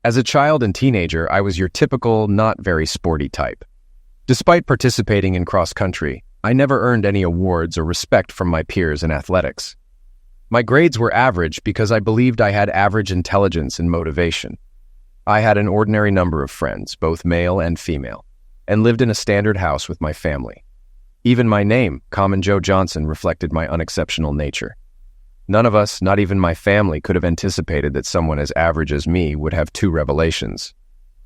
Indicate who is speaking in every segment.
Speaker 1: As a child and teenager, I was your typical, not very sporty type. Despite participating in cross-country, I never earned any awards or respect from my peers in athletics. My grades were average because I believed I had average intelligence and motivation. I had an ordinary number of friends, both male and female, and lived in a standard house with my family. Even my name, Common Joe Johnson, reflected my unexceptional nature. None of us, not even my family, could have anticipated that someone as average as me would have two revelations.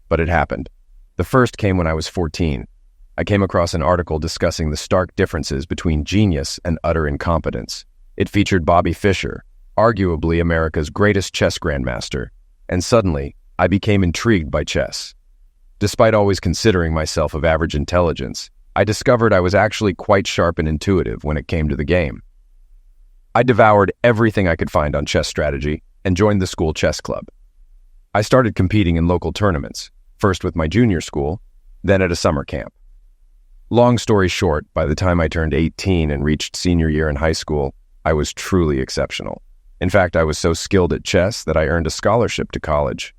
Speaker 1: But it happened. The first came when I was 14. I came across an article discussing the stark differences between genius and utter incompetence. It featured Bobby Fischer, arguably America's greatest chess grandmaster, and suddenly, I became intrigued by chess. Despite always considering myself of average intelligence, I discovered I was actually quite sharp and intuitive when it came to the game. I devoured everything I could find on chess strategy and joined the school chess club. I started competing in local tournaments, first with my junior school, then at a summer camp. Long story short, by the time I turned 18 and reached senior year in high school, I was truly exceptional. In fact, I was so skilled at chess that I earned a scholarship to college.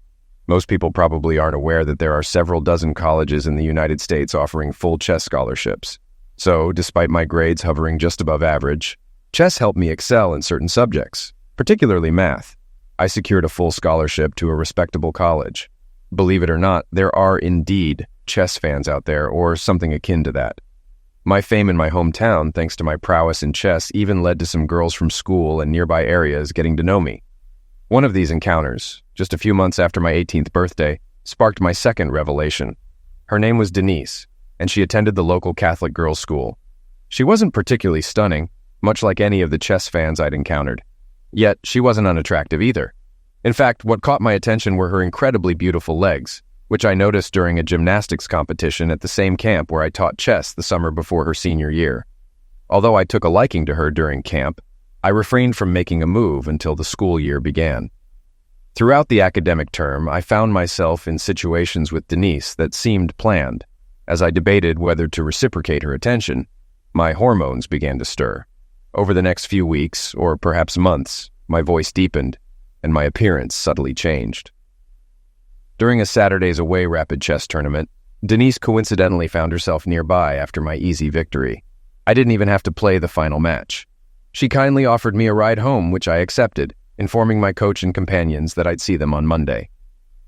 Speaker 1: Most people probably aren't aware that there are several dozen colleges in the United States offering full chess scholarships. So, despite my grades hovering just above average, chess helped me excel in certain subjects, particularly math. I secured a full scholarship to a respectable college. Believe it or not, there are indeed chess fans out there, or something akin to that. My fame in my hometown, thanks to my prowess in chess, even led to some girls from school and nearby areas getting to know me. One of these encounters, just a few months after my 18th birthday, sparked my second revelation. Her name was Denise, and she attended the local Catholic girls' school. She wasn't particularly stunning, much like any of the chess fans I'd encountered. Yet, she wasn't unattractive either. In fact, what caught my attention were her incredibly beautiful legs, which I noticed during a gymnastics competition at the same camp where I taught chess the summer before her senior year. Although I took a liking to her during camp, I refrained from making a move until the school year began. Throughout the academic term, I found myself in situations with Denise that seemed planned. As I debated whether to reciprocate her attention, my hormones began to stir. Over the next few weeks, or perhaps months, my voice deepened, and my appearance subtly changed. During a Saturday's away rapid chess tournament, Denise coincidentally found herself nearby after my easy victory. I didn't even have to play the final match. She kindly offered me a ride home, which I accepted, informing my coach and companions that I'd see them on Monday.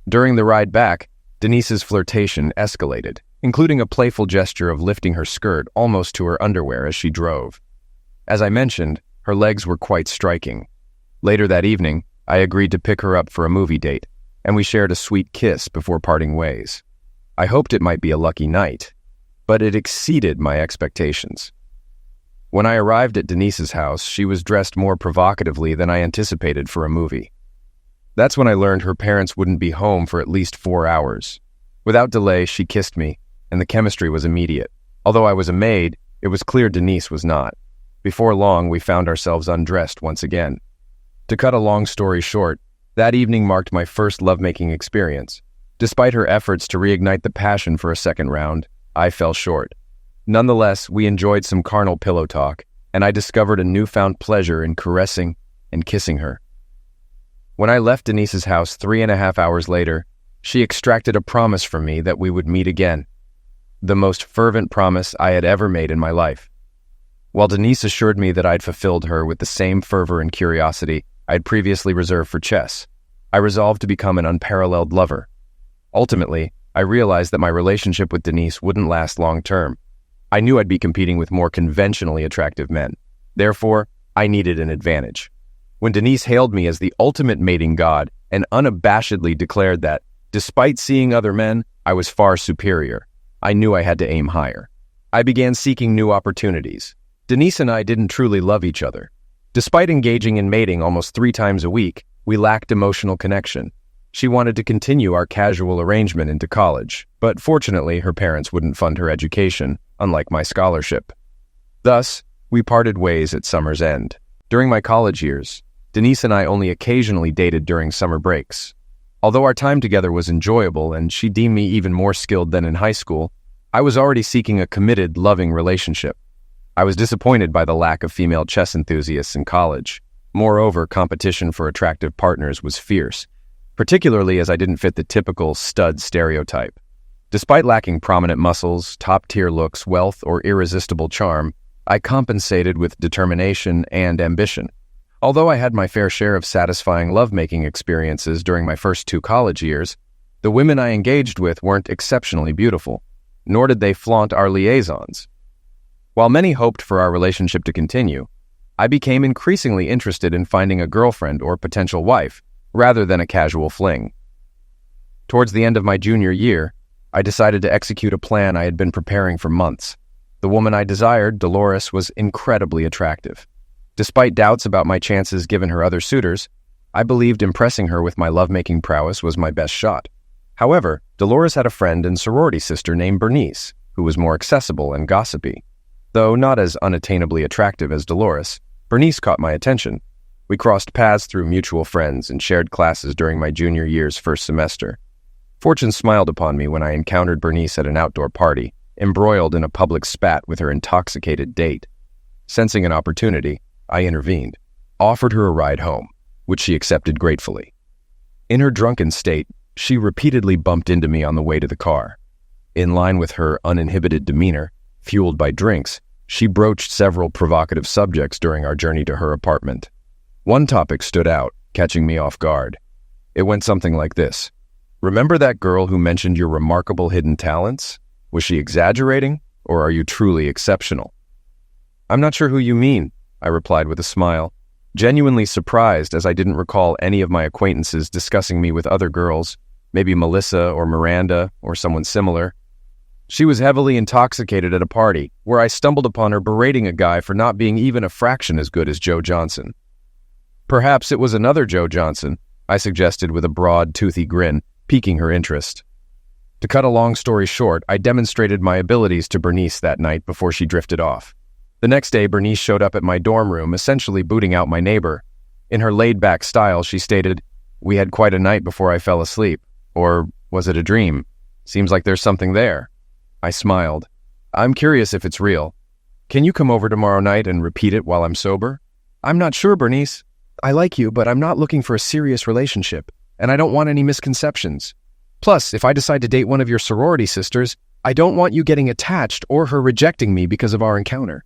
Speaker 1: During the ride back, Denise's flirtation escalated, including a playful gesture of lifting her skirt almost to her underwear as she drove. As I mentioned, her legs were quite striking. Later that evening, I agreed to pick her up for a movie date, and we shared a sweet kiss before parting ways. I hoped it might be a lucky night, but it exceeded my expectations. When I arrived at Denise's house, she was dressed more provocatively than I anticipated for a movie. That's when I learned her parents wouldn't be home for at least 4 hours. Without delay, she kissed me, and the chemistry was immediate. Although I was a maid, it was clear Denise was not. Before long, we found ourselves undressed once again. To cut a long story short, that evening marked my first lovemaking experience. Despite her efforts to reignite the passion for a second round, I fell short. Nonetheless, we enjoyed some carnal pillow talk, and I discovered a newfound pleasure in caressing and kissing her. When I left Denise's house 3.5 hours later, she extracted a promise from me that we would meet again. The most fervent promise I had ever made in my life. While Denise assured me that I'd fulfilled her with the same fervor and curiosity I'd previously reserved for chess, I resolved to become an unparalleled lover. Ultimately, I realized that my relationship with Denise wouldn't last long-term. I knew I'd be competing with more conventionally attractive men. Therefore, I needed an advantage. When Denise hailed me as the ultimate mating god and unabashedly declared that, despite seeing other men, I was far superior, I knew I had to aim higher. I began seeking new opportunities. Denise and I didn't truly love each other. Despite engaging in mating almost 3 times a week, we lacked emotional connection. She wanted to continue our casual arrangement into college, but fortunately her parents wouldn't fund her education, unlike my scholarship. Thus, we parted ways at summer's end. During my college years, Denise and I only occasionally dated during summer breaks. Although our time together was enjoyable and she deemed me even more skilled than in high school, I was already seeking a committed, loving relationship. I was disappointed by the lack of female chess enthusiasts in college. Moreover, competition for attractive partners was fierce. particularly as I didn't fit the typical stud stereotype. Despite lacking prominent muscles, top-tier looks, wealth, or irresistible charm, I compensated with determination and ambition. Although I had my fair share of satisfying lovemaking experiences during my first 2 college years, the women I engaged with weren't exceptionally beautiful, nor did they flaunt our liaisons. While many hoped for our relationship to continue, I became increasingly interested in finding a girlfriend or potential wife, rather than a casual fling. Towards the end of my junior year, I decided to execute a plan I had been preparing for months. The woman I desired, Dolores, was incredibly attractive. Despite doubts about my chances given her other suitors, I believed impressing her with my lovemaking prowess was my best shot. However, Dolores had a friend and sorority sister named Bernice, who was more accessible and gossipy. Though not as unattainably attractive as Dolores, Bernice caught my attention. We crossed paths through mutual friends and shared classes during my junior year's first semester. Fortune smiled upon me when I encountered Bernice at an outdoor party, embroiled in a public spat with her intoxicated date. Sensing an opportunity, I intervened, offered her a ride home, which she accepted gratefully. In her drunken state, she repeatedly bumped into me on the way to the car. In line with her uninhibited demeanor, fueled by drinks, she broached several provocative subjects during our journey to her apartment. One topic stood out, catching me off guard. It went something like this. "Remember that girl who mentioned your remarkable hidden talents? Was she exaggerating, or are you truly exceptional?" "I'm not sure who you mean," I replied with a smile, genuinely surprised as I didn't recall any of my acquaintances discussing me with other girls, maybe Melissa or Miranda or someone similar. She was heavily intoxicated at a party, where I stumbled upon her berating a guy for not being even a fraction as good as Joe Johnson. "Perhaps it was another Joe Johnson," I suggested with a broad, toothy grin, piquing her interest. To cut a long story short, I demonstrated my abilities to Bernice that night before she drifted off. The next day, Bernice showed up at my dorm room, essentially booting out my neighbor. In her laid-back style, she stated, "We had quite a night before I fell asleep. Or was it a dream? Seems like there's something there." I smiled. "I'm curious if it's real. Can you come over tomorrow night and repeat it while I'm sober?" "I'm not sure, Bernice. I like you, but I'm not looking for a serious relationship, and I don't want any misconceptions. Plus, if I decide to date one of your sorority sisters, I don't want you getting attached or her rejecting me because of our encounter."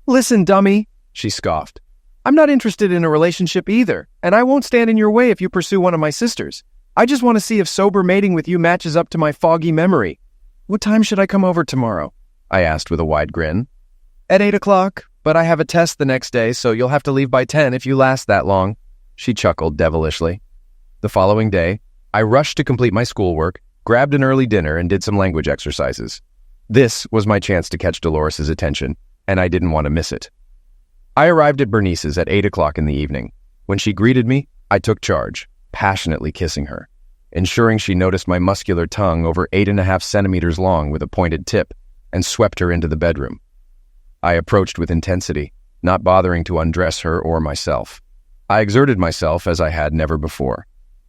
Speaker 1: "Listen, dummy," she scoffed. "I'm not interested in a relationship either, and I won't stand in your way if you pursue one of my sisters. I just want to see if sober mating with you matches up to my foggy memory." "What time should I come over tomorrow?" I asked with a wide grin. "At 8 o'clock, but I have a test the next day, so you'll have to leave by 10 if you last that long." She chuckled devilishly. The following day, I rushed to complete my schoolwork, grabbed an early dinner, and did some language exercises. This was my chance to catch Dolores' attention, and I didn't want to miss it. I arrived at Bernice's at 8 o'clock in the evening. When she greeted me, I took charge, passionately kissing her, ensuring she noticed my muscular tongue over 8.5 centimeters long with a pointed tip, and swept her into the bedroom. I approached with intensity, not bothering to undress her or myself. I exerted myself as I had never before.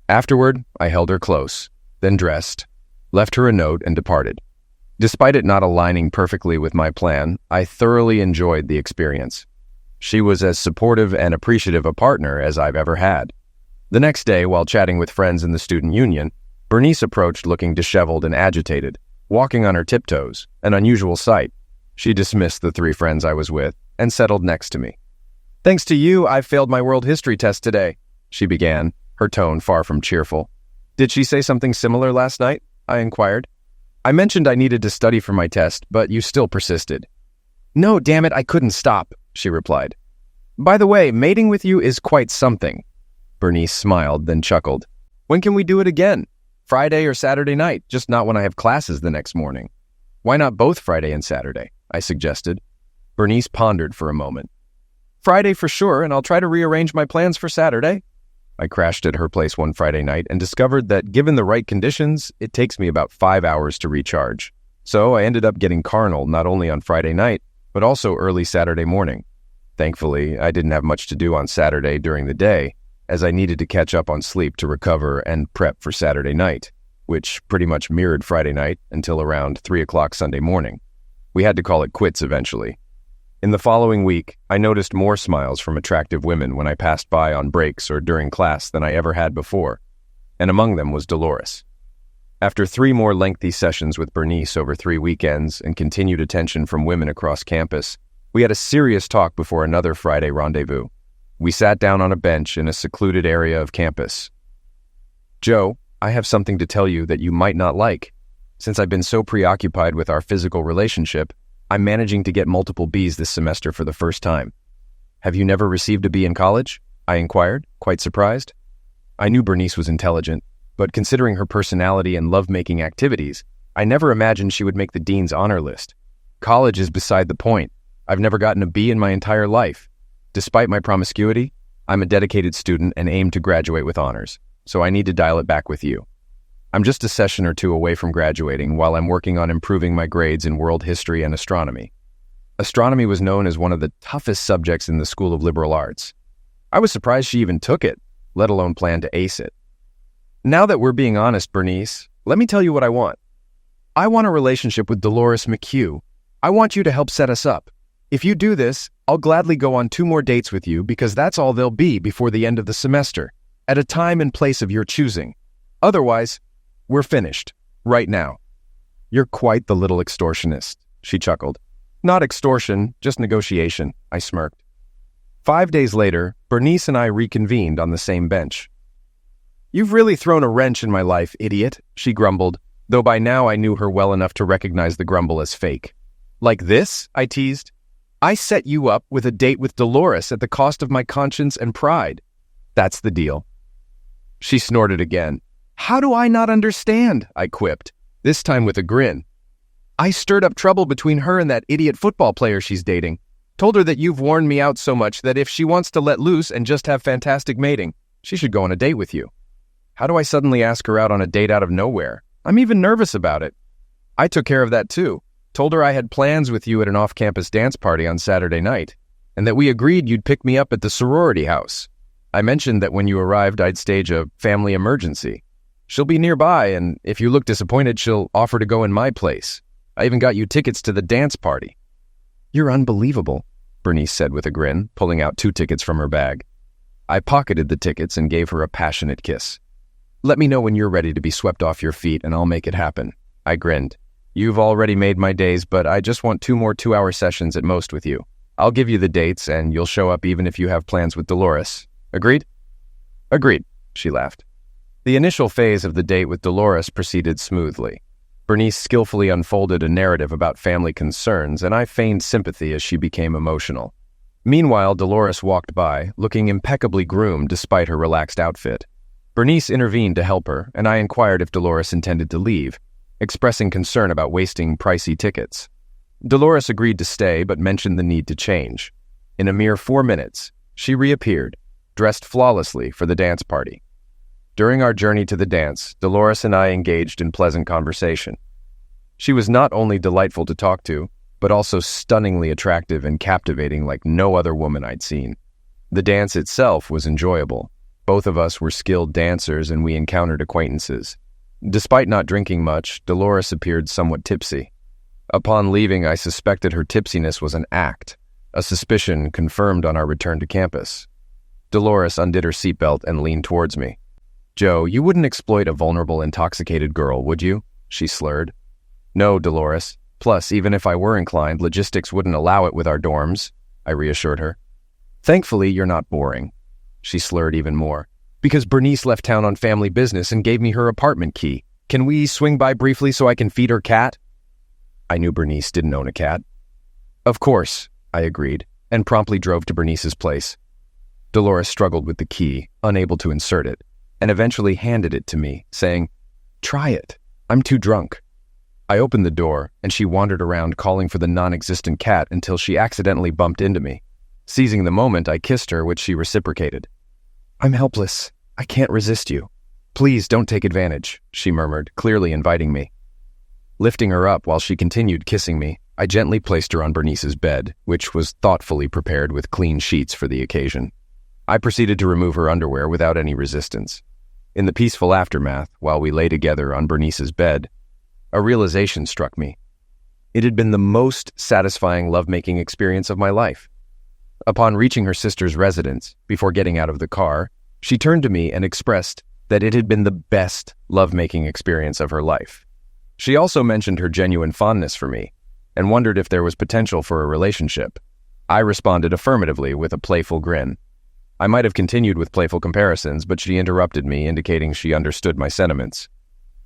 Speaker 1: Afterward, I held her close, then dressed, left her a note, and departed. Despite it not aligning perfectly with my plan, I thoroughly enjoyed the experience. She was as supportive and appreciative a partner as I've ever had. The next day, while chatting with friends in the student union, Bernice approached looking disheveled and agitated, walking on her tiptoes, an unusual sight. She dismissed the 3 friends I was with and settled next to me. "Thanks to you, I failed my world history test today," she began, her tone far from cheerful. "Did she say something similar last night?" I inquired. "I mentioned I needed to study for my test, but you still persisted." "No, damn it, I couldn't stop," she replied. "By the way, mating with you is quite something." Bernice smiled, then chuckled. "When can we do it again? Friday or Saturday night, just not when I have classes the next morning." "Why not both Friday and Saturday?" I suggested. Bernice pondered for a moment. "Friday for sure, and I'll try to rearrange my plans for Saturday." I crashed at her place one Friday night and discovered that given the right conditions, it takes me about 5 hours to recharge. So I ended up getting carnal not only on Friday night, but also early Saturday morning. Thankfully, I didn't have much to do on Saturday during the day, as I needed to catch up on sleep to recover and prep for Saturday night, which pretty much mirrored Friday night until around 3 o'clock Sunday morning. We had to call it quits eventually. In the following week, I noticed more smiles from attractive women when I passed by on breaks or during class than I ever had before. and among them was Dolores. After 3 more lengthy sessions with Bernice over 3 weekends and continued attention from women across campus, we had a serious talk before another Friday rendezvous. We sat down on a bench in a secluded area of campus. "Joe, I have something to tell you that you might not like. Since I've been so preoccupied with our physical relationship, I'm managing to get multiple B's this semester for the first time." "Have you never received a B in college?" I inquired, quite surprised. I knew Bernice was intelligent, but considering her personality and love-making activities, I never imagined she would make the dean's honor list. College is beside the point. I've never gotten a B in my entire life. Despite my promiscuity, I'm a dedicated student and aim to graduate with honors, so I need to dial it back with you. I'm just a session or 2 away from graduating while I'm working on improving my grades in world history and astronomy. Astronomy was known as one of the toughest subjects in the School of Liberal Arts. I was surprised she even took it, let alone planned to ace it. "Now that we're being honest, Bernice, let me tell you what I want. I want a relationship with Dolores McHugh. I want you to help set us up. If you do this, I'll gladly go on 2 more dates with you because that's all there'll be before the end of the semester, at a time and place of your choosing. Otherwise, we're finished, right now." "You're quite the little extortionist," she chuckled. "Not extortion, just negotiation," I smirked. 5 days later, Bernice and I reconvened on the same bench. "You've really thrown a wrench in my life, idiot," she grumbled, though by now I knew her well enough to recognize the grumble as fake. "Like this?" I teased. "I set you up with a date with Dolores at the cost of my conscience and pride. That's the deal." She snorted again. "How do I not understand?" I quipped, this time with a grin. "I stirred up trouble between her and that idiot football player she's dating. Told her that you've worn me out so much that if she wants to let loose and just have fantastic mating, she should go on a date with you. How do I suddenly ask her out on a date out of nowhere? I'm even nervous about it. I took care of that too. Told her I had plans with you at an off-campus dance party on Saturday night, and that we agreed you'd pick me up at the sorority house. I mentioned that when you arrived, I'd stage a family emergency. She'll be nearby, and if you look disappointed, she'll offer to go in my place. I even got you tickets to the dance party." "You're unbelievable," Bernice said with a grin, pulling out 2 tickets from her bag. I pocketed the tickets and gave her a passionate kiss. "Let me know when you're ready to be swept off your feet, and I'll make it happen." I grinned. "You've already made my days, but I just want 2 more 2-hour sessions at most with you. I'll give you the dates, and you'll show up even if you have plans with Dolores. Agreed?" "Agreed," she laughed. The initial phase of the date with Dolores proceeded smoothly. Bernice skillfully unfolded a narrative about family concerns, and I feigned sympathy as she became emotional. Meanwhile, Dolores walked by, looking impeccably groomed despite her relaxed outfit. Bernice intervened to help her, and I inquired if Dolores intended to leave, expressing concern about wasting pricey tickets. Dolores agreed to stay, but mentioned the need to change. In a mere 4 minutes, she reappeared, dressed flawlessly for the dance party. During our journey to the dance, Dolores and I engaged in pleasant conversation. She was not only delightful to talk to, but also stunningly attractive and captivating like no other woman I'd seen. The dance itself was enjoyable. Both of us were skilled dancers and we encountered acquaintances. Despite not drinking much, Dolores appeared somewhat tipsy. Upon leaving, I suspected her tipsiness was an act, a suspicion confirmed on our return to campus. Dolores undid her seatbelt and leaned towards me. "Joe, you wouldn't exploit a vulnerable, intoxicated girl, would you?" she slurred. "No, Dolores. Plus, even if I were inclined, logistics wouldn't allow it with our dorms," I reassured her. "Thankfully, you're not boring." She slurred even more. "Because Bernice left town on family business and gave me her apartment key. Can we swing by briefly so I can feed her cat?" I knew Bernice didn't own a cat. "Of course," I agreed, and promptly drove to Bernice's place. Dolores struggled with the key, unable to insert it, and eventually handed it to me, saying, "Try it. I'm too drunk." I opened the door, and she wandered around calling for the non-existent cat until she accidentally bumped into me. Seizing the moment, I kissed her, which she reciprocated. "I'm helpless. I can't resist you. Please don't take advantage," she murmured, clearly inviting me. Lifting her up while she continued kissing me, I gently placed her on Bernice's bed, which was thoughtfully prepared with clean sheets for the occasion. I proceeded to remove her underwear without any resistance. In the peaceful aftermath, while we lay together on Bernice's bed, a realization struck me. It had been the most satisfying lovemaking experience of my life. Upon reaching her sister's residence, before getting out of the car, she turned to me and expressed that it had been the best lovemaking experience of her life. She also mentioned her genuine fondness for me and wondered if there was potential for a relationship. I responded affirmatively with a playful grin. I might have continued with playful comparisons, but she interrupted me, indicating she understood my sentiments.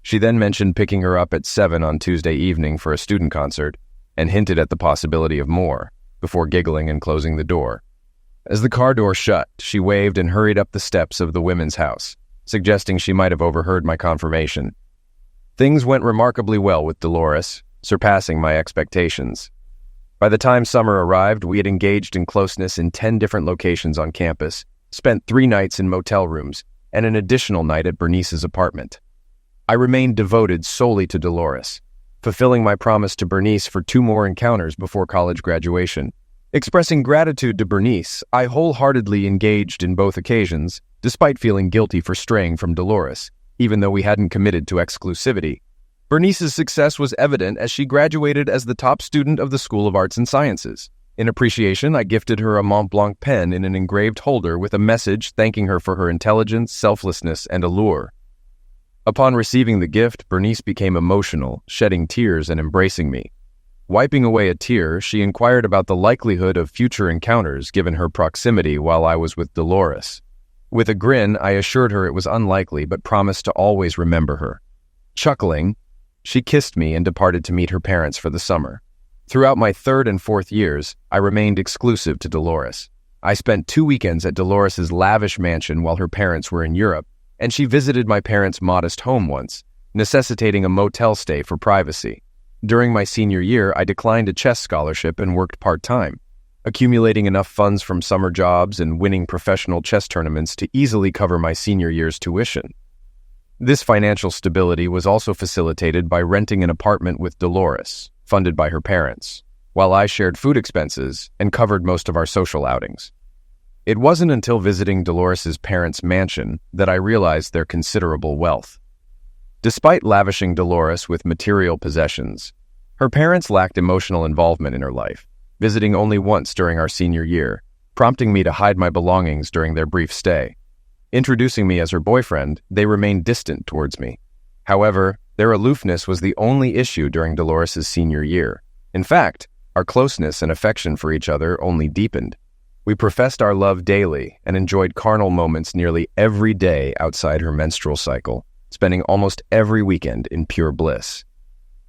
Speaker 1: She then mentioned picking her up at 7 on Tuesday evening for a student concert and hinted at the possibility of more, before giggling and closing the door. As the car door shut, she waved and hurried up the steps of the women's house, suggesting she might have overheard my confirmation. Things went remarkably well with Dolores, surpassing my expectations. By the time summer arrived, we had engaged in closeness in 10 different locations on campus, spent 3 nights in motel rooms, and an additional night at Bernice's apartment. I remained devoted solely to Dolores, fulfilling my promise to Bernice for 2 more encounters before college graduation. Expressing gratitude to Bernice, I wholeheartedly engaged in both occasions, despite feeling guilty for straying from Dolores, even though we hadn't committed to exclusivity. Bernice's success was evident as she graduated as the top student of the School of Arts and Sciences. In appreciation, I gifted her a Mont Blanc pen in an engraved holder with a message thanking her for her intelligence, selflessness, and allure. Upon receiving the gift, Bernice became emotional, shedding tears and embracing me. Wiping away a tear, she inquired about the likelihood of future encounters given her proximity while I was with Dolores. With a grin, I assured her it was unlikely but promised to always remember her. Chuckling, she kissed me and departed to meet her parents for the summer. Throughout my 3rd and 4th years, I remained exclusive to Dolores. I spent 2 weekends at Dolores's lavish mansion while her parents were in Europe, and she visited my parents' modest home once, necessitating a motel stay for privacy. During my senior year, I declined a chess scholarship and worked part-time, accumulating enough funds from summer jobs and winning professional chess tournaments to easily cover my senior year's tuition. This financial stability was also facilitated by renting an apartment with Dolores, funded by her parents, while I shared food expenses and covered most of our social outings. It wasn't until visiting Dolores's parents' mansion that I realized their considerable wealth. Despite lavishing Dolores with material possessions, her parents lacked emotional involvement in her life, visiting only once during our senior year, prompting me to hide my belongings during their brief stay. Introducing me as her boyfriend, they remained distant towards me. However, their aloofness was the only issue during Dolores's senior year. In fact, our closeness and affection for each other only deepened. We professed our love daily and enjoyed carnal moments nearly every day outside her menstrual cycle, spending almost every weekend in pure bliss.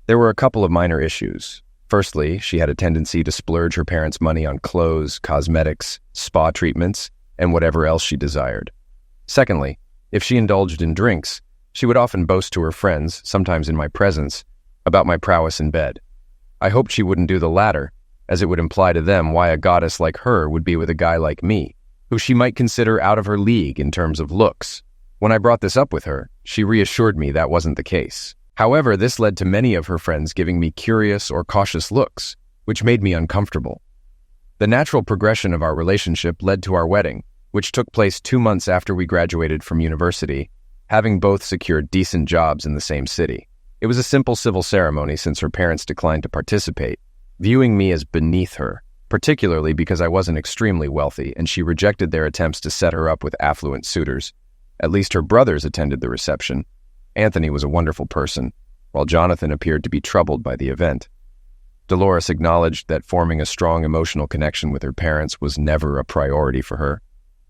Speaker 1: There were a couple of minor issues. Firstly, she had a tendency to splurge her parents' money on clothes, cosmetics, spa treatments, and whatever else she desired. Secondly, if she indulged in drinks, she would often boast to her friends, sometimes in my presence, about my prowess in bed. I hoped she wouldn't do the latter, as it would imply to them why a goddess like her would be with a guy like me, who she might consider out of her league in terms of looks. When I brought this up with her, she reassured me that wasn't the case. However, this led to many of her friends giving me curious or cautious looks, which made me uncomfortable. The natural progression of our relationship led to our wedding, which took place 2 months after we graduated from university, having both secured decent jobs in the same city. It was a simple civil ceremony since her parents declined to participate, viewing me as beneath her, particularly because I wasn't extremely wealthy and she rejected their attempts to set her up with affluent suitors. At least her brothers attended the reception. Anthony was a wonderful person, while Jonathan appeared to be troubled by the event. Dolores acknowledged that forming a strong emotional connection with her parents was never a priority for her.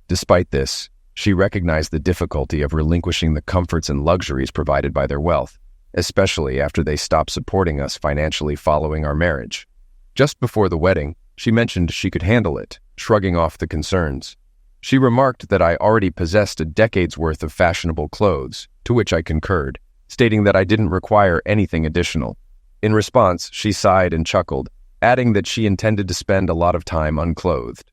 Speaker 1: Despite this, she recognized the difficulty of relinquishing the comforts and luxuries provided by their wealth, especially after they stopped supporting us financially following our marriage. Just before the wedding, she mentioned she could handle it, shrugging off the concerns. She remarked that I already possessed a decade's worth of fashionable clothes, to which I concurred, stating that I didn't require anything additional. In response, she sighed and chuckled, adding that she intended to spend a lot of time unclothed.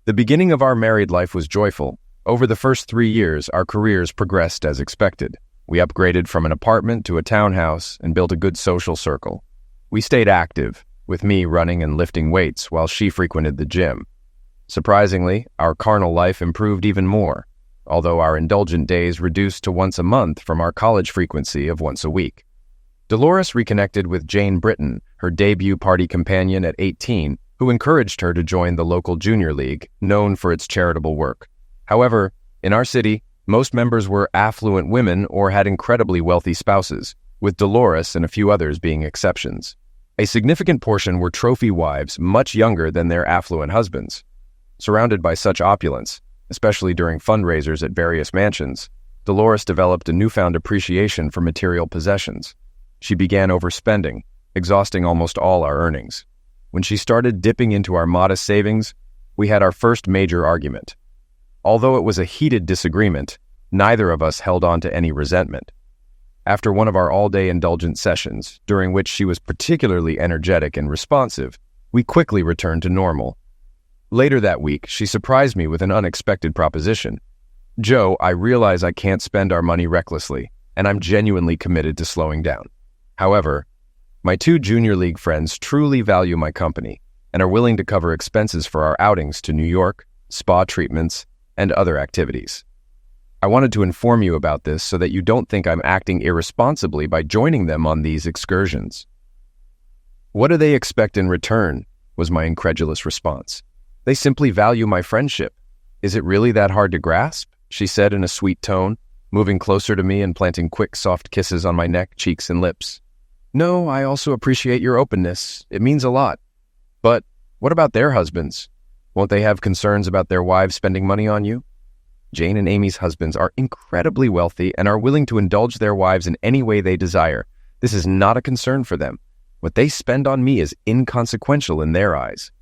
Speaker 1: The beginning of our married life was joyful. Over the first 3 years, our careers progressed as expected. We upgraded from an apartment to a townhouse and built a good social circle. We stayed active, with me running and lifting weights while she frequented the gym. Surprisingly, our carnal life improved even more, although our indulgent days reduced to once a month from our college frequency of once a week. Dolores reconnected with Jane Britton, her debut party companion at 18, who encouraged her to join the local junior league, known for its charitable work. However, in our city, Most members were affluent women or had incredibly wealthy spouses, with Dolores and a few others being exceptions. A significant portion were trophy wives much younger than their affluent husbands. Surrounded by such opulence, especially during fundraisers at various mansions, Dolores developed a newfound appreciation for material possessions. She began overspending, exhausting almost all our earnings. When she started dipping into our modest savings, we had our first major argument. Although it was a heated disagreement, neither of us held on to any resentment. After one of our all-day indulgent sessions, during which she was particularly energetic and responsive, we quickly returned to normal. Later that week, she surprised me with an unexpected proposition. "Joe, I realize I can't spend our money recklessly, and I'm genuinely committed to slowing down. However, my 2 junior league friends truly value my company and are willing to cover expenses for our outings to New York, spa treatments, and other activities. I wanted to inform you about this so that you don't think I'm acting irresponsibly by joining them on these excursions." "What do they expect in return?" was my incredulous response. "They simply value my friendship. Is it really that hard to grasp?" she said in a sweet tone, moving closer to me and planting quick, soft kisses on my neck, cheeks, and lips. "No, I also appreciate your openness. It means a lot. But what about their husbands? Won't they have concerns about their wives spending money on you? Jane and Amy's husbands are incredibly wealthy and are willing to indulge their wives in any way they desire. This is not a concern for them. What they spend on me is inconsequential in their eyes."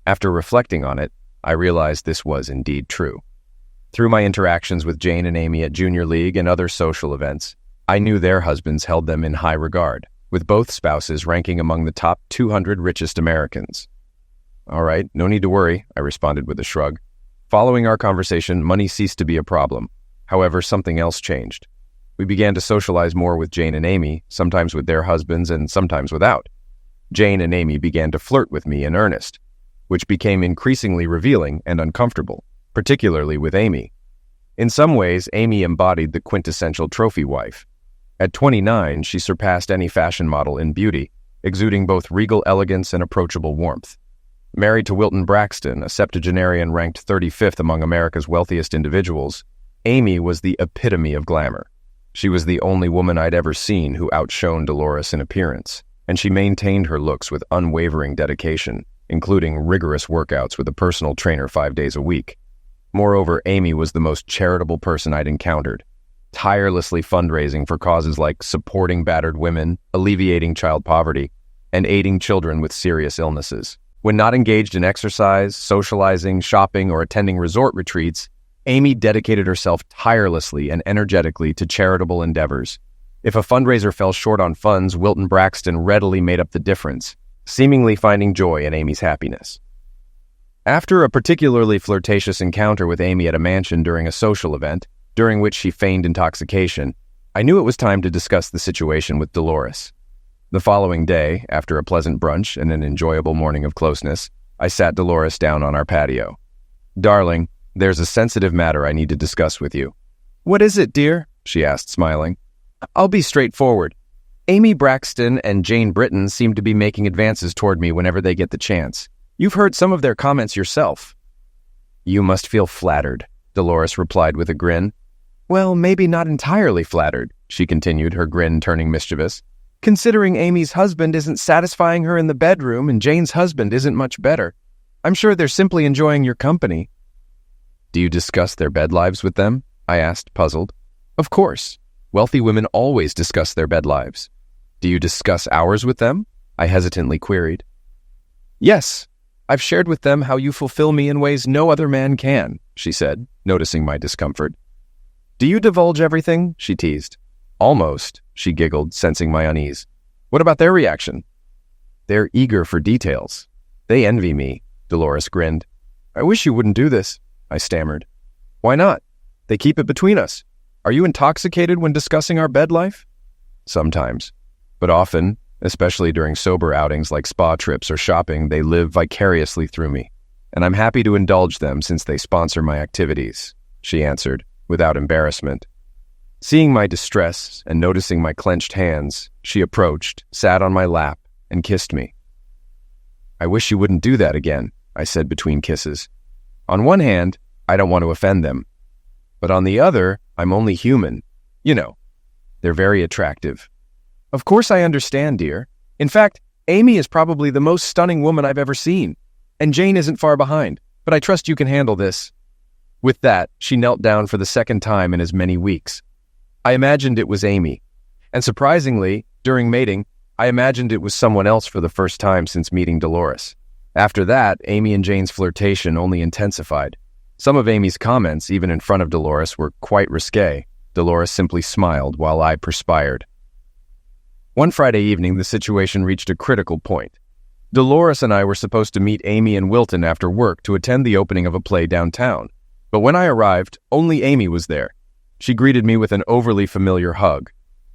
Speaker 1: After reflecting on it, I realized this was indeed true. Through my interactions with Jane and Amy at Junior League and other social events, I knew their husbands held them in high regard, with both spouses ranking among the top 200 richest Americans. "All right, no need to worry," I responded with a shrug. Following our conversation, money ceased to be a problem. However, something else changed. We began to socialize more with Jane and Amy, sometimes with their husbands and sometimes without. Jane and Amy began to flirt with me in earnest, which became increasingly revealing and uncomfortable, particularly with Amy. In some ways, Amy embodied the quintessential trophy wife. At 29, she surpassed any fashion model in beauty, exuding both regal elegance and approachable warmth. Married to Wilton Braxton, a septuagenarian ranked 35th among America's wealthiest individuals, Amy was the epitome of glamour. She was the only woman I'd ever seen who outshone Dolores in appearance, and she maintained her looks with unwavering dedication, including rigorous workouts with a personal trainer 5 days a week. Moreover, Amy was the most charitable person I'd encountered, tirelessly fundraising for causes like supporting battered women, alleviating child poverty, and aiding children with serious illnesses. When not engaged in exercise, socializing, shopping, or attending resort retreats, Amy dedicated herself tirelessly and energetically to charitable endeavors. If a fundraiser fell short on funds, Wilton Braxton readily made up the difference, seemingly finding joy in Amy's happiness. After a particularly flirtatious encounter with Amy at a mansion during a social event, during which she feigned intoxication, I knew it was time to discuss the situation with Dolores. The following day, after a pleasant brunch and an enjoyable morning of closeness, I sat Dolores down on our patio. "Darling, there's a sensitive matter I need to discuss with you." "What is it, dear?" she asked, smiling. "I'll be straightforward. Amy Braxton and Jane Britton seem to be making advances toward me whenever they get the chance. You've heard some of their comments yourself." "You must feel flattered," Dolores replied with a grin. "Well, maybe not entirely flattered," she continued, her grin turning mischievous. "Considering Amy's husband isn't satisfying her in the bedroom and Jane's husband isn't much better. I'm sure they're simply enjoying your company." "Do you discuss their bed lives with them?" I asked, puzzled. "Of course. Wealthy women always discuss their bed lives." "Do you discuss ours with them?" I hesitantly queried. "Yes. I've shared with them how you fulfill me in ways no other man can," she said, noticing my discomfort. "Do you divulge everything?" she teased. "Almost," she giggled, sensing my unease. "What about their reaction?" "They're eager for details. They envy me," Dolores grinned. "I wish you wouldn't do this," I stammered. "Why not? They keep it between us. Are you intoxicated when discussing our bed life?" "Sometimes. But often, especially during sober outings like spa trips or shopping, they live vicariously through me. And I'm happy to indulge them since they sponsor my activities," she answered, without embarrassment. Seeing my distress and noticing my clenched hands, she approached, sat on my lap, and kissed me. "I wish you wouldn't do that again," I said between kisses. "On one hand, I don't want to offend them. But on the other, I'm only human. You know, they're very attractive. Of course I understand, dear. In fact, Amy is probably the most stunning woman I've ever seen. And Jane isn't far behind, but I trust you can handle this. With that, she knelt down for the second time in as many weeks. I imagined it was Amy. And surprisingly, during mating, I imagined it was someone else for the first time since meeting Dolores. After that, Amy and Jane's flirtation only intensified. Some of Amy's comments, even in front of Dolores, were quite risque. Dolores simply smiled while I perspired. One Friday evening, the situation reached a critical point. Dolores and I were supposed to meet Amy and Wilton after work to attend the opening of a play downtown. But when I arrived, only Amy was there. She greeted me with an overly familiar hug.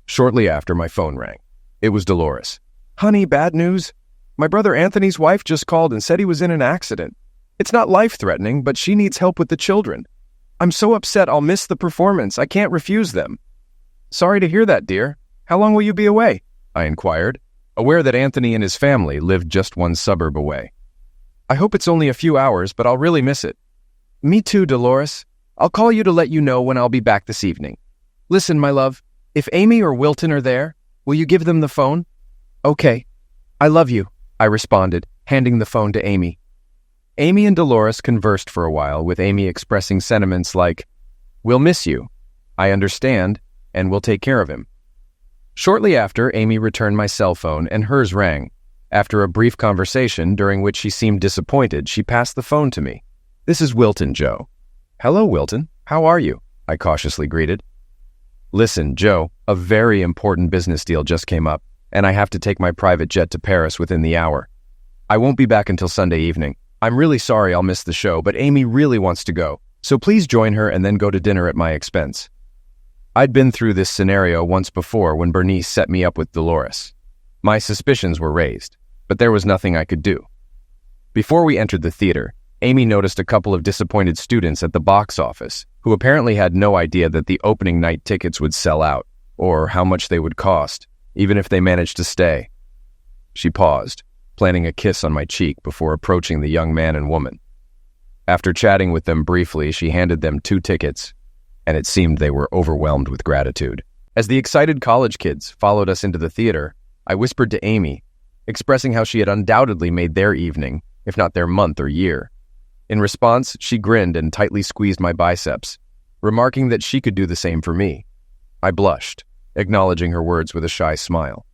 Speaker 1: Shortly after, my phone rang. It was Dolores. "Honey, bad news. My brother Anthony's wife just called and said he was in an accident. It's not life-threatening, but she needs help with the children. I'm so upset I'll miss the performance. I can't refuse them." "Sorry to hear that, dear. How long will you be away?" I inquired, aware that Anthony and his family lived just one suburb away. "I hope it's only a few hours, but I'll really miss it." "Me too, Dolores. I'll call you to let you know when I'll be back this evening. Listen, my love, if Amy or Wilton are there, will you give them the phone?" "Okay. I love you," I responded, handing the phone to Amy. Amy and Dolores conversed for a while, with Amy expressing sentiments like, "We'll miss you. I understand, and we'll take care of him." Shortly after, Amy returned my cell phone and hers rang. After a brief conversation, during which she seemed disappointed, she passed the phone to me. "This is Wilton, Joe." "Hello, Wilton. How are you?" I cautiously greeted. "Listen, Joe, a very important business deal just came up, and I have to take my private jet to Paris within the hour. I won't be back until Sunday evening. I'm really sorry I'll miss the show, but Amy really wants to go, so please join her and then go to dinner at my expense." I'd been through this scenario once before when Bernice set me up with Dolores. My suspicions were raised, but there was nothing I could do. Before we entered the theater, Amy noticed a couple of disappointed students at the box office who apparently had no idea that the opening night tickets would sell out, or how much they would cost, even if they managed to stay. She paused, planting a kiss on my cheek before approaching the young man and woman. After chatting with them briefly, she handed them 2 tickets, and it seemed they were overwhelmed with gratitude. As the excited college kids followed us into the theater, I whispered to Amy, expressing how she had undoubtedly made their evening, if not their month or year. In response, she grinned and tightly squeezed my biceps, remarking that she could do the same for me. I blushed, acknowledging her words with a shy smile.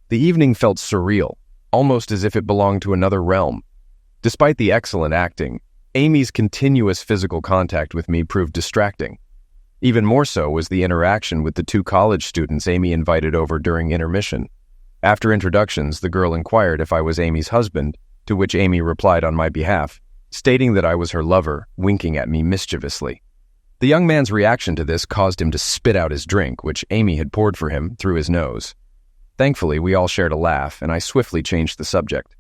Speaker 1: The evening felt surreal, almost as if it belonged to another realm. Despite the excellent acting, Amy's continuous physical contact with me proved distracting. Even more so was the interaction with the 2 college students Amy invited over during intermission. After introductions, the girl inquired if I was Amy's husband, to which Amy replied on my behalf, stating that I was her lover, winking at me mischievously. The young man's reaction to this caused him to spit out his drink, which Amy had poured for him, through his nose. Thankfully, we all shared a laugh, and I swiftly changed the subject.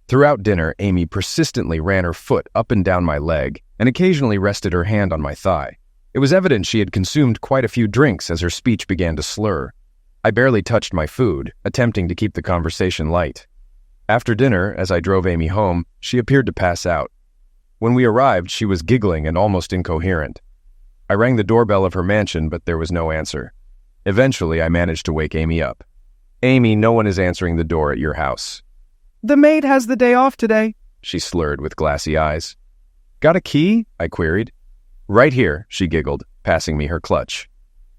Speaker 1: Throughout dinner, Amy persistently ran her foot up and down my leg, and occasionally rested her hand on my thigh. It was evident she had consumed quite a few drinks as her speech began to slur. I barely touched my food, attempting to keep the conversation light. After dinner, as I drove Amy home, she appeared to pass out. When we arrived, she was giggling and almost incoherent. I rang the doorbell of her mansion, but there was no answer. Eventually, I managed to wake Amy up. "Amy, no one is answering the door at your house." "The maid has the day off today," she slurred with glassy eyes. "Got a key?" I queried. "Right here," she giggled, passing me her clutch.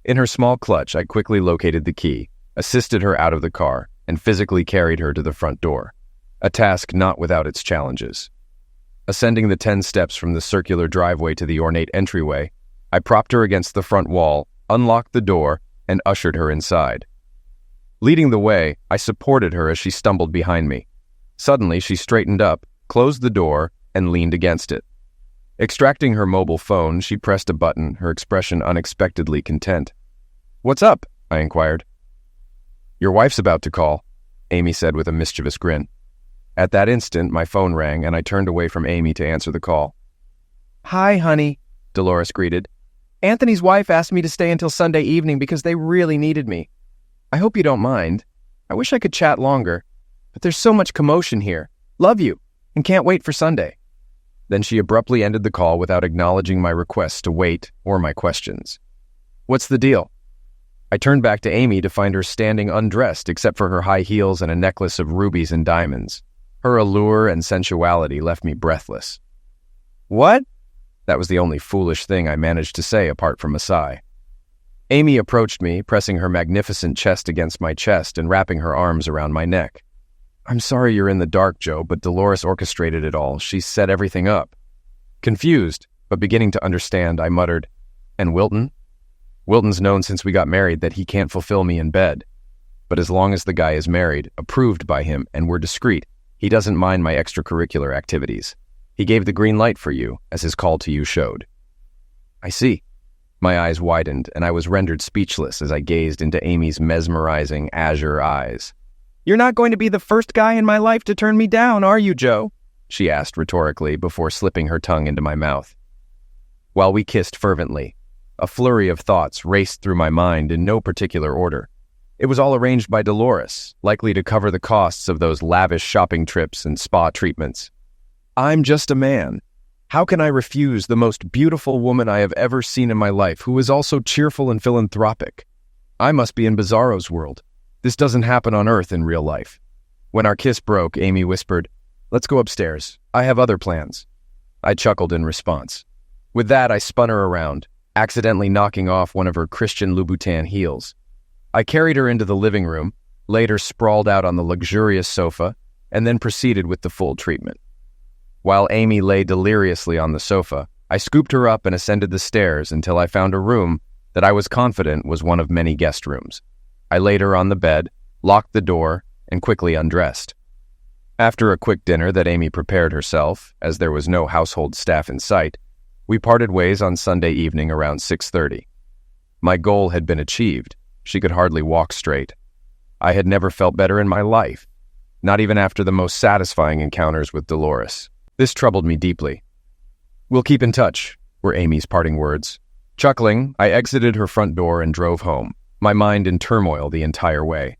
Speaker 1: In her small clutch, I quickly located the key, assisted her out of the car, and physically carried her to the front door. A task not without its challenges. Ascending the 10 steps from the circular driveway to the ornate entryway, I propped her against the front wall, unlocked the door, and ushered her inside. Leading the way, I supported her as she stumbled behind me. Suddenly, she straightened up, closed the door, and leaned against it. Extracting her mobile phone, she pressed a button, her expression unexpectedly content. "What's up?" I inquired. "Your wife's about to call," Amy said with a mischievous grin. At that instant, my phone rang, and I turned away from Amy to answer the call. "Hi, honey," Dolores greeted. "Anthony's wife asked me to stay until Sunday evening because they really needed me. I hope you don't mind. I wish I could chat longer, but there's so much commotion here. Love you, and can't wait for Sunday." Then she abruptly ended the call without acknowledging my request to wait or my questions. "What's the deal?" I turned back to Amy to find her standing undressed except for her high heels and a necklace of rubies and diamonds. Her allure and sensuality left me breathless. "What?" That was the only foolish thing I managed to say apart from a sigh. Amy approached me, pressing her magnificent chest against my chest and wrapping her arms around my neck. "I'm sorry you're in the dark, Joe, but Dolores orchestrated it all. She set everything up." Confused, but beginning to understand, I muttered, "And Wilton?" "Wilton's known since we got married that he can't fulfill me in bed. But as long as the guy is married, approved by him, and we're discreet, he doesn't mind my extracurricular activities. He gave the green light for you, as his call to you showed." "I see." My eyes widened, and I was rendered speechless as I gazed into Amy's mesmerizing azure eyes. "You're not going to be the first guy in my life to turn me down, are you, Joe?" she asked rhetorically before slipping her tongue into my mouth. While we kissed fervently, a flurry of thoughts raced through my mind in no particular order. It was all arranged by Dolores, likely to cover the costs of those lavish shopping trips and spa treatments. I'm just a man. How can I refuse the most beautiful woman I have ever seen in my life, who is also cheerful and philanthropic? I must be in Bizarro's world. This doesn't happen on Earth in real life. When our kiss broke, Amy whispered, "Let's go upstairs. I have other plans." I chuckled in response. With that, I spun her around, accidentally knocking off one of her Christian Louboutin heels. I carried her into the living room, laid her sprawled out on the luxurious sofa, and then proceeded with the full treatment. While Amy lay deliriously on the sofa, I scooped her up and ascended the stairs until I found a room that I was confident was one of many guest rooms. I laid her on the bed, locked the door, and quickly undressed. After a quick dinner that Amy prepared herself, as there was no household staff in sight, we parted ways on Sunday evening around 6:30. My goal had been achieved. She could hardly walk straight. I had never felt better in my life, not even after the most satisfying encounters with Dolores. This troubled me deeply. "We'll keep in touch," were Amy's parting words. Chuckling, I exited her front door and drove home, my mind in turmoil the entire way.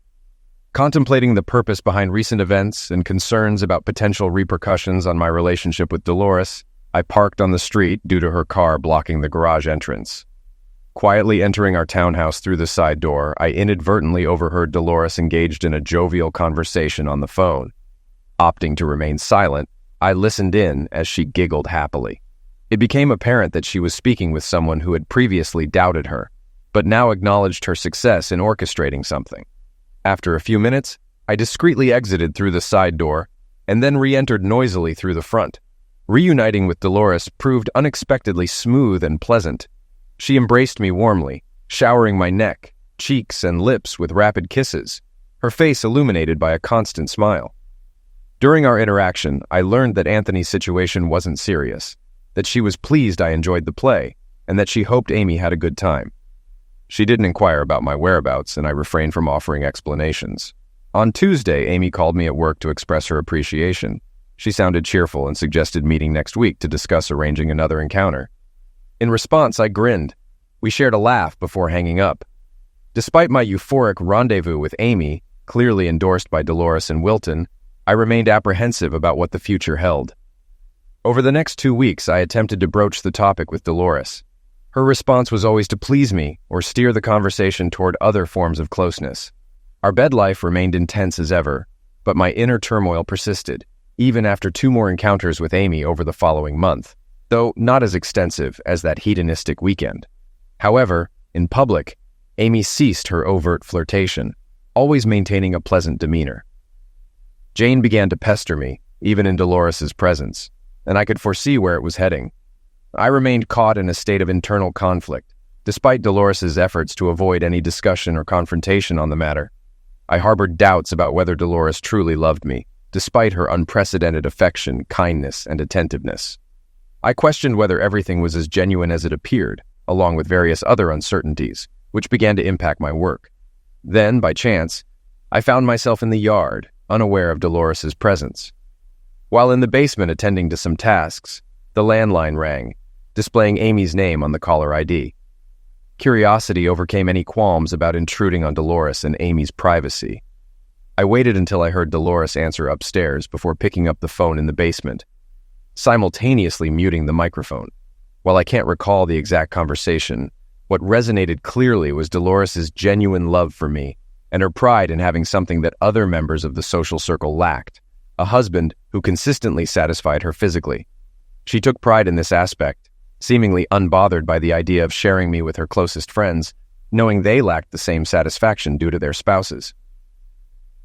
Speaker 1: Contemplating the purpose behind recent events and concerns about potential repercussions on my relationship with Dolores, I parked on the street due to her car blocking the garage entrance. Quietly entering our townhouse through the side door, I inadvertently overheard Dolores engaged in a jovial conversation on the phone. Opting to remain silent, I listened in as she giggled happily. It became apparent that she was speaking with someone who had previously doubted her, but now acknowledged her success in orchestrating something. After a few minutes, I discreetly exited through the side door and then re-entered noisily through the front. Reuniting with Dolores proved unexpectedly smooth and pleasant. She embraced me warmly, showering my neck, cheeks, and lips with rapid kisses, her face illuminated by a constant smile. During our interaction, I learned that Anthony's situation wasn't serious, that she was pleased I enjoyed the play, and that she hoped Amy had a good time. She didn't inquire about my whereabouts, and I refrained from offering explanations. On Tuesday, Amy called me at work to express her appreciation. She sounded cheerful and suggested meeting next week to discuss arranging another encounter. In response, I grinned. We shared a laugh before hanging up. Despite my euphoric rendezvous with Amy, clearly endorsed by Dolores and Wilton, I remained apprehensive about what the future held. Over the next 2 weeks, I attempted to broach the topic with Dolores. Her response was always to please me or steer the conversation toward other forms of closeness. Our bed life remained intense as ever, but my inner turmoil persisted, even after 2 more encounters with Amy over the following month, though not as extensive as that hedonistic weekend. However, in public, Amy ceased her overt flirtation, always maintaining a pleasant demeanor. Jane began to pester me, even in Dolores's presence, and I could foresee where it was heading. I remained caught in a state of internal conflict, despite Dolores's efforts to avoid any discussion or confrontation on the matter. I harbored doubts about whether Dolores truly loved me, despite her unprecedented affection, kindness, and attentiveness. I questioned whether everything was as genuine as it appeared, along with various other uncertainties, which began to impact my work. Then, by chance, I found myself in the yard, unaware of Dolores's presence. While in the basement attending to some tasks, the landline rang, displaying Amy's name on the caller ID. Curiosity overcame any qualms about intruding on Dolores and Amy's privacy. I waited until I heard Dolores answer upstairs before picking up the phone in the basement. simultaneously muting the microphone. While I can't recall the exact conversation, what resonated clearly was Dolores's genuine love for me and her pride in having something that other members of the social circle lacked, a husband who consistently satisfied her physically. She took pride in this aspect, seemingly unbothered by the idea of sharing me with her closest friends, knowing they lacked the same satisfaction due to their spouses.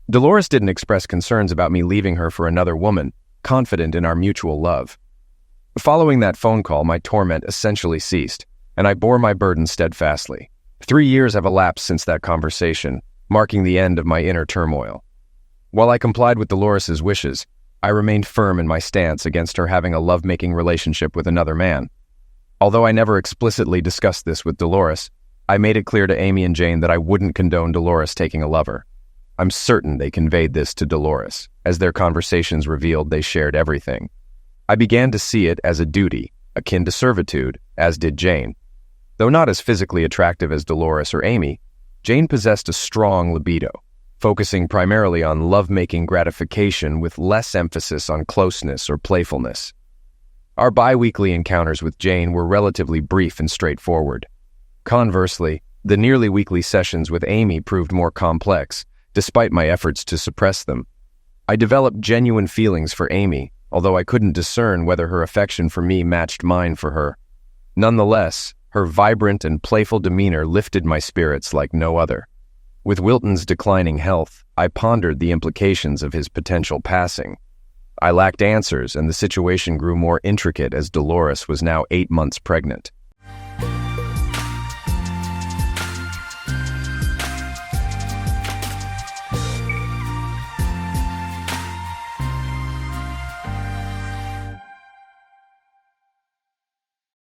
Speaker 1: Dolores didn't express concerns about me leaving her for another woman, confident in our mutual love. Following that phone call, my torment essentially ceased, and I bore my burden steadfastly. 3 years have elapsed since that conversation, marking the end of my inner turmoil. While I complied with Dolores's wishes, I remained firm in my stance against her having a love-making relationship with another man. Although I never explicitly discussed this with Dolores, I made it clear to Amy and Jane that I wouldn't condone Dolores taking a lover. I'm certain they conveyed this to Dolores. As their conversations revealed, they shared everything. I began to see it as a duty, akin to servitude, as did Jane. Though not as physically attractive as Dolores or Amy, Jane possessed a strong libido, focusing primarily on love-making gratification with less emphasis on closeness or playfulness. Our bi-weekly encounters with Jane were relatively brief and straightforward. Conversely, the nearly weekly sessions with Amy proved more complex, despite my efforts to suppress them. I developed genuine feelings for Amy, although I couldn't discern whether her affection for me matched mine for her. Nonetheless, her vibrant and playful demeanor lifted my spirits like no other. With Wilton's declining health, I pondered the implications of his potential passing. I lacked answers, and the situation grew more intricate as Dolores was now 8 months pregnant.